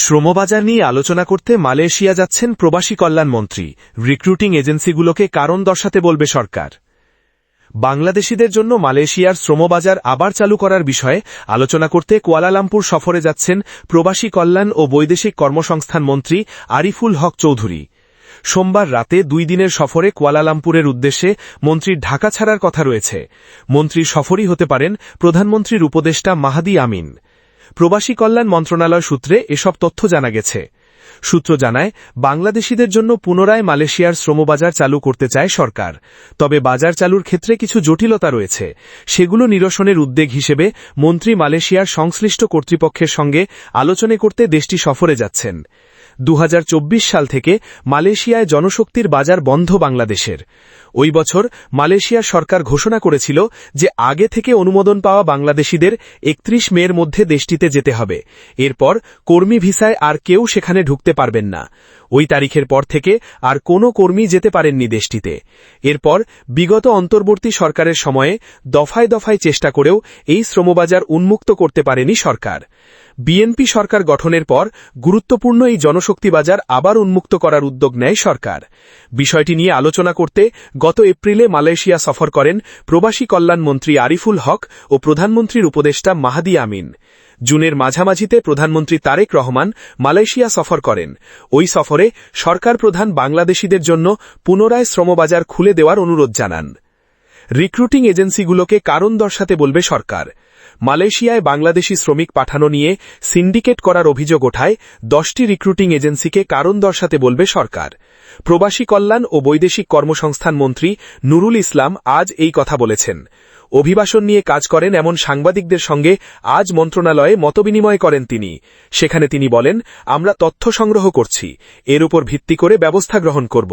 শ্রমবাজার নিয়ে আলোচনা করতে মালয়েশিয়া যাচ্ছেন প্রবাসী কল্যাণ মন্ত্রী। রিক্রুটিং এজেন্সিগুলোকে কারণ দর্শাতে বলবে সরকার। বাংলাদেশিদের জন্য মালয়েশিয়ার শ্রমবাজার আবার চালু করার বিষয়ে আলোচনা করতে কুয়ালালামপুর সফরে যাচ্ছেন প্রবাসী কল্যাণ ও বৈদেশিক কর্মসংস্থান মন্ত্রী আরিফুল হক চৌধুরী। সোমবার রাতে 2 দিনের সফরে কুয়ালালামপুরের উদ্দেশ্যে মন্ত্রীর ঢাকা ছাড়ার কথা রয়েছে। মন্ত্রীর সফরই হতে পারেন প্রধানমন্ত্রীর উপদেষ্টা মাহাদি আমিন। প্রবাসী কল্যাণ মন্ত্রণালয় সূত্রে এসব তথ্য জানা গেছে। সূত্র জানায়, বাংলাদেশিদের জন্য পুনরায় মালয়েশিয়ার শ্রমবাজার চালু করতে চায় সরকার। তবে বাজার চালুর ক্ষেত্রে কিছু জটিলতা রয়েছে। সেগুলো নিরসনের উদ্যোগ হিসেবে মন্ত্রী মালয়েশিয়ার সংশ্লিষ্ট কর্তৃপক্ষের সঙ্গে আলোচনা করতে দেশটি সফরে যাচ্ছেন। 2024 সাল থেকে মালয়েশিয়ায় জনশক্তির বাজার বন্ধ বাংলাদেশের। ওই বছর মালয়েশিয়া সরকার ঘোষণা করেছিল যে আগে থেকে অনুমোদন পাওয়া বাংলাদেশিদের 31 মের মধ্যে দেশটিতে যেতে হবে। এরপর কর্মী ভিসায় আর কেউ সেখানে ঢুকতে পারবেন না। ওই তারিখের পর থেকে আর কোনো কর্মী যেতে পারেননি দেশটিতে। এরপর বিগত অন্তর্বর্তী সরকারের সময়ে দফায় দফায় চেষ্টা করেও এই শ্রমবাজার উন্মুক্ত করতে পারেনি সরকার। বিএনপি সরকার গঠনের পর গুরুত্বপূর্ণ এই জনশক্তি বাজার আবার উন্মুক্ত করার উদ্যোগ নেয় সরকার। বিষয়টি নিয়ে আলোচনা করতে গত এপ্রিলে মালয়েশিয়া সফর করেন প্রবাসী কল্যাণ মন্ত্রী আরিফুল হক ও প্রধানমন্ত্রীর উপদেষ্টা মাহাদি আমিন। জুনের মাঝামাঝিতে প্রধানমন্ত্রী তারেক রহমান মালয়েশিয়া সফর করেন। ওই সফরে সরকার প্রধান বাংলাদেশিদের জন্য পুনরায় শ্রমবাজার খুলে দেওয়ার অনুরোধ জানান। রিক্রুটিং এজেন্সিগুলোকে কারণ দর্শাতে বলবে সরকার। মালয়েশিয়ায় বাংলাদেশি শ্রমিক পাঠানো নিয়ে সিন্ডিকেট করার অভিযোগ ওঠায় 10টি রিক্রুটিং এজেন্সিকে কারণ দর্শাতে বলবে সরকার। প্রবাসী কল্যাণ ও বৈদেশিক কর্মসংস্থান মন্ত্রী নুরুল ইসলাম আজ এই কথা বলেছেন। অভিবাসন নিয়ে কাজ করেন এমন সাংবাদিকদের সঙ্গে আজ মন্ত্রণালয়ে মতবিনিময় করেন তিনি। সেখানে তিনি বলেন, আমরা তথ্য সংগ্রহ করছি, এর উপর ভিত্তি করে ব্যবস্থা গ্রহণ করব।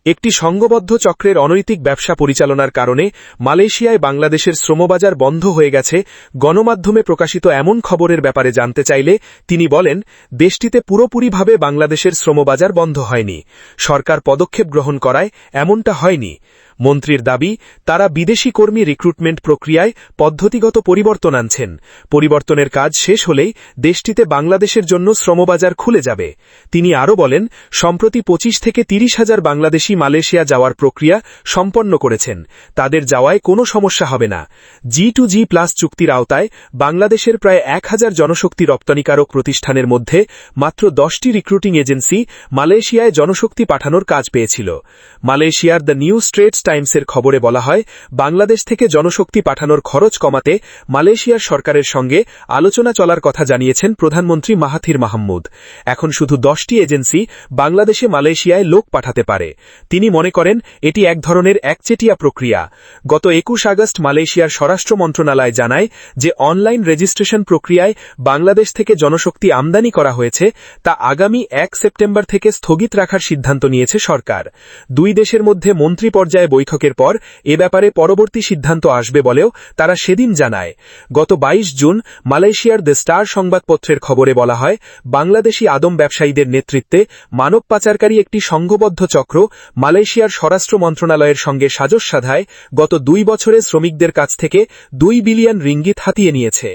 একটি সংঘবদ্ধ চক্রের অনৈতিক ব্যবসা পরিচালনার কারণে মালয়েশিয়ায় বাংলাদেশের শ্রমবাজার বন্ধ হয়ে গেছে গণমাধ্যমে প্রকাশিত এমন খবরের ব্যাপারে জানতে চাইলে তিনি বলেন, দেশটিতে পুরোপুরিভাবে বাংলাদেশের শ্রমবাজার বন্ধ হয়নি। সরকার পদক্ষেপ গ্রহণ করায় এমনটা হয়নি। মন্ত্রীর দাবি, তারা বিদেশি কর্মী রিক্রুটমেন্ট প্রক্রিয়ায় পদ্ধতিগত পরিবর্তন আনছেন। পরিবর্তনের কাজ শেষ হলেই দেশটিতে বাংলাদেশের জন্য শ্রমবাজার খুলে যাবে। তিনি আরও বলেন, সম্প্রতি 25 থেকে 30 হাজার বাংলাদেশি মালয়েশিয়া যাওয়ার প্রক্রিয়া সম্পন্ন করেছেন। তাদের যাওয়ায় কোনো সমস্যা হবে না। G2G+ চুক্তির আওতায় বাংলাদেশের প্রায় 1000 জনশক্তি রপ্তানিকারক প্রতিষ্ঠানের মধ্যে মাত্র 10টি রিক্রুটিং এজেন্সি মালয়েশিয়ায় জনশক্তি পাঠানোর কাজ পেয়েছিল। মালয়েশিয়ার দ্য নিউ স্ট্রেটস টাইমসের খবরে বলা হয়, বাংলাদেশ থেকে জনশক্তি পাঠানোর খরচ কমাতে মালয়েশিয়ার সরকারের সঙ্গে আলোচনা চলার কথা জানিয়েছেন প্রধানমন্ত্রী মাহাথির মাহমুদ। এখন শুধু 10টি এজেন্সি বাংলাদেশে মালয়েশিয়ায় লোক পাঠাতে পারে। তিনি মনে করেন এটি এক ধরনের একচেটিয়া প্রক্রিয়া। গত 21 আগস্ট মালয়েশিয়ার স্বরাষ্ট্র মন্ত্রণালয় জানায় যে অনলাইন রেজিস্ট্রেশন প্রক্রিয়ায় বাংলাদেশ থেকে জনশক্তি আমদানি করা হয়েছে তা আগামী 1 সেপ্টেম্বর থেকে স্থগিত রাখার সিদ্ধান্ত নিয়েছে সরকার। দুই দেশের মধ্যে মন্ত্রী পর্যায়ে বৈঠকের পর এ ব্যাপারে পরবর্তী সিদ্ধান্ত আসবে বলেও তারা সেদিন জানায়। গত 22 জুন মালয়েশিয়ার দ্য স্টার সংবাদপত্রের খবরে বলা হয়, বাংলাদেশি আদম ব্যবসায়ীদের নেতৃত্বে মানব পাচারকারী একটি সংঘবদ্ধ চক্র মালয়েশিয়ার স্বরাষ্ট্র মন্ত্রণালয়ের সঙ্গে সাজস সাধায় গত 2 বছরে শ্রমিকদের কাছ থেকে 2 বিলিয়ন রিঙ্গিত হাতিয়ে নিয়েছে।